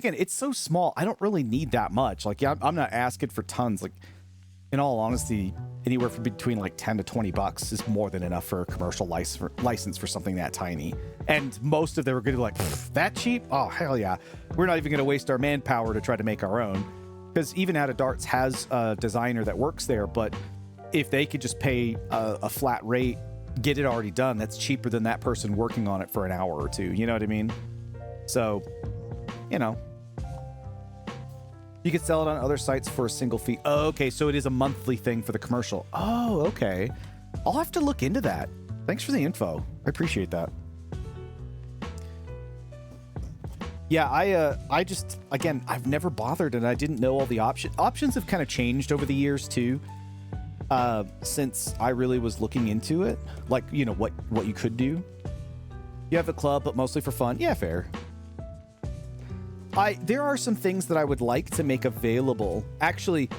again, it's so small. I don't really need that much. Like, yeah, I'm not asking for tons. Like, in all honesty, anywhere from between like 10 to 20 bucks is more than enough for a commercial license for something that tiny. And most of them are going to be like, that cheap? Oh, hell yeah. We're not even going to waste our manpower to try to make our own. Because even Out of Darts has a designer that works there, but if they could just pay a flat rate, get it already done, that's cheaper than that person working on it for an hour or two. You know what I mean? So, you know. You could sell it on other sites for a single fee. Oh, okay, so it is a monthly thing for the commercial. Oh, okay. I'll have to look into that. Thanks for the info. I appreciate that. Yeah, I just, again, I've never bothered, and I didn't know all the options. Options have kind of changed over the years too, since I really was looking into it. Like, you know, what you could do. You have a club, but mostly for fun. Yeah, fair. There are some things that I would like to make available. Actually,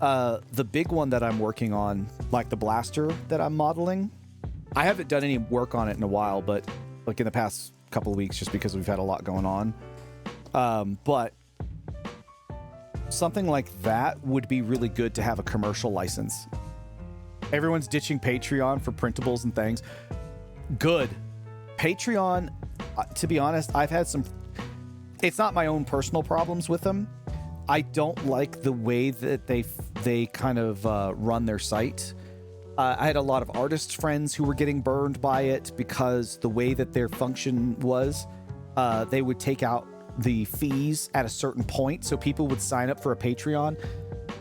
the big one that I'm working on, like the blaster that I'm modeling, I haven't done any work on it in a while, but like in the past couple of weeks, just because we've had a lot going on. But something like that would be really good to have a commercial license. Everyone's ditching Patreon for printables and things. Good. Patreon, to be honest, I've had some... It's not my own personal problems with them. I don't like the way that they kind of run their site. I had a lot of artist friends who were getting burned by it because the way that their function was, they would take out the fees at a certain point. So people would sign up for a Patreon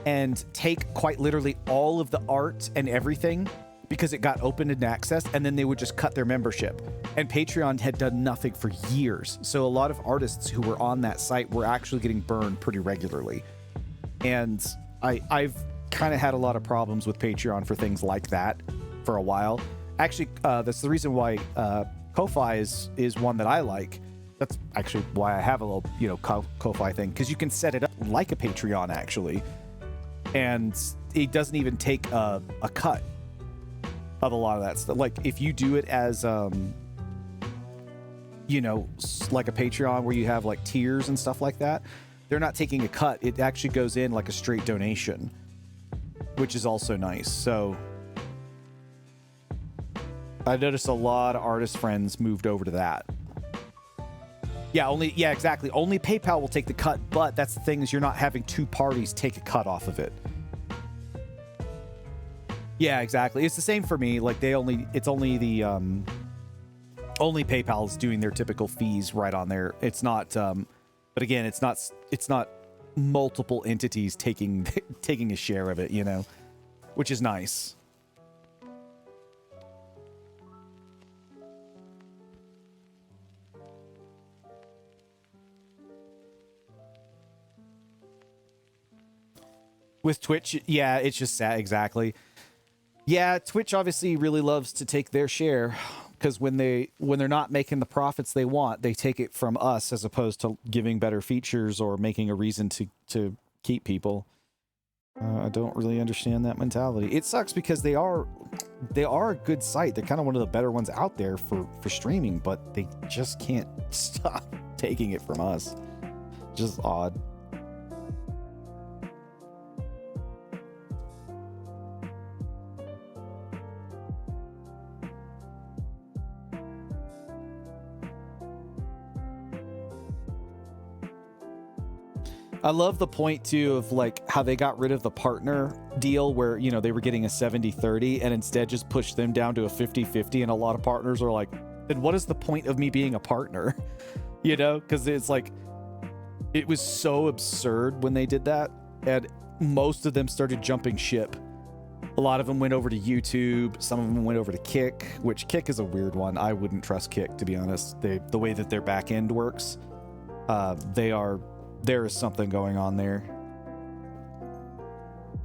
and take quite literally all of the art and everything because it got open and access, and then they would just cut their membership. And Patreon had done nothing for years. So a lot of artists who were on that site were actually getting burned pretty regularly. And I've kind of had a lot of problems with Patreon for things like that for a while. Actually, that's the reason why Ko-Fi is one that I like. That's actually why I have a little, you know, Ko-Fi thing, because you can set it up like a Patreon, actually. And it doesn't even take a cut of a lot of that stuff. Like, if you do it as, you know, like a Patreon where you have like tiers and stuff like that, they're not taking a cut. It actually goes in like a straight donation, which is also nice. So I noticed a lot of artist friends moved over to that. Yeah, exactly. Only PayPal will take the cut, but that's the thing, is you're not having two parties take a cut off of it. Yeah, exactly. It's the same for me. Like, it's only the only PayPal's doing their typical fees right on there. It's not but again, it's not multiple entities taking a share of it, you know, which is nice. With Twitch, yeah, it's just sad. Exactly. Yeah, Twitch obviously really loves to take their share, because when they're not making the profits they want, they take it from us as opposed to giving better features or making a reason to keep people. I don't really understand that mentality. It sucks because they are a good site. They're kind of one of the better ones out there for streaming, but they just can't stop taking it from us. Just odd. I love the point too of like how they got rid of the partner deal where, you know, they were getting a 70-30 and instead just pushed them down to a 50-50, and a lot of partners are like, then what is the point of me being a partner? You know, because it's like, it was so absurd when they did that, and most of them started jumping ship. A lot of them went over to YouTube. Some of them went over to Khac, which Khac is a weird one. I wouldn't trust Khac, to be honest. The way that their back end works, there is something going on there.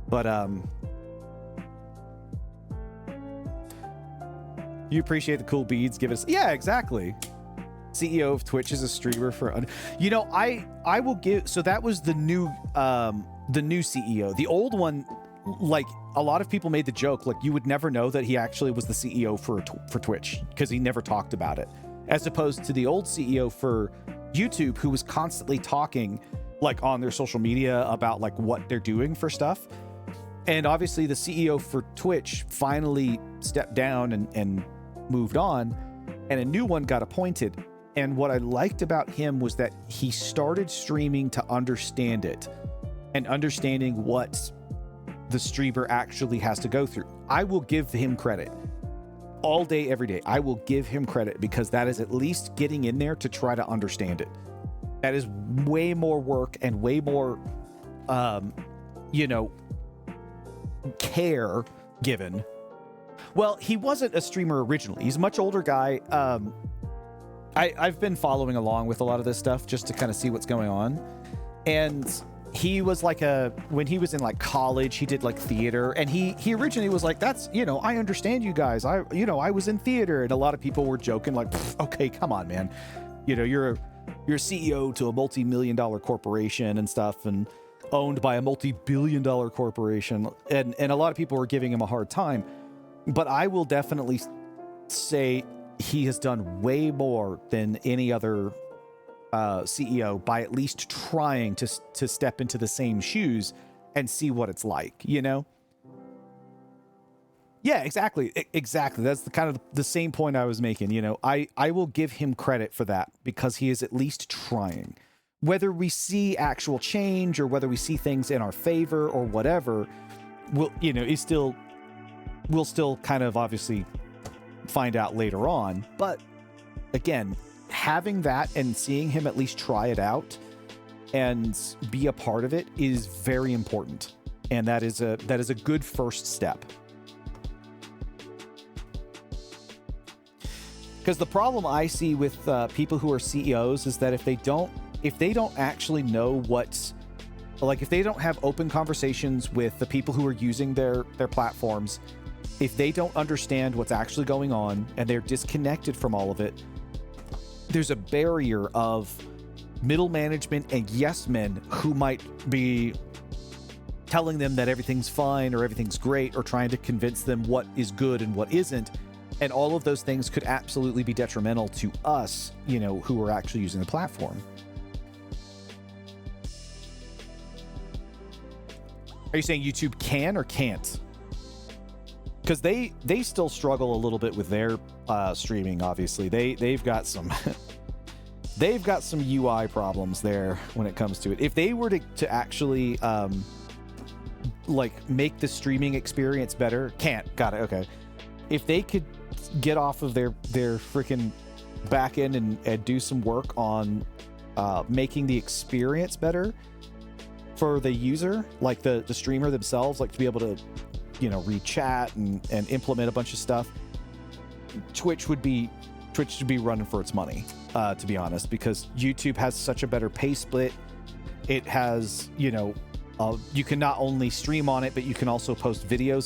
But you appreciate the cool beads, give us, yeah, exactly. CEO of Twitch is a streamer for, you know, I will give, so that was the new CEO. The old one, like, a lot of people made the joke, like, you would never know that he actually was the CEO for Twitch because he never talked about it, as opposed to the old CEO for YouTube, who was constantly talking like on their social media about like what they're doing for stuff. And obviously the CEO for Twitch finally stepped down and moved on, and a new one got appointed. And what I liked about him was that he started streaming to understand it and understanding what the streamer actually has to go through. I will give him credit all day, every day. I will give him credit because that is at least getting in there to try to understand it. That is way more work and way more, care given. Well, he wasn't a streamer originally. He's a much older guy. I've been following along with a lot of this stuff just to kind of see what's going on. And he was like when he was in like college, he did like theater, and he originally was like, that's, I understand you guys. I was in theater, and a lot of people were joking like, okay, come on, man. You're CEO to a multi-million-dollar corporation and stuff, and owned by a multi-billion-dollar corporation. And a lot of people were giving him a hard time. But I will definitely say he has done way more than any other CEO by at least trying to step into the same shoes and see what it's like, Yeah, exactly. That's the kind of the same point I was making. I will give him credit for that because he is at least trying. Whether we see actual change or whether we see things in our favor or whatever, we'll still kind of obviously find out later on. But again, having that and seeing him at least try it out and be a part of it is very important. And that is a good first step. Because the problem I see with people who are CEOs is that if they don't actually know if they don't have open conversations with the people who are using their platforms, if they don't understand what's actually going on and they're disconnected from all of it, there's a barrier of middle management and yes men who might be telling them that everything's fine or everything's great or trying to convince them what is good and what isn't. And all of those things could absolutely be detrimental to us, who are actually using the platform. Are you saying YouTube can or can't? Because they still struggle a little bit with their streaming. Obviously, they've got some UI problems there when it comes to it. If they were to actually make the streaming experience better, got it. Okay, if they could get off of their freaking back end and do some work on making the experience better for the user, like the streamer themselves, like to be able to read chat and implement a bunch of stuff, Twitch should be running for its money, to be honest, because YouTube has such a better pay split. It has, you can not only stream on it, but you can also post videos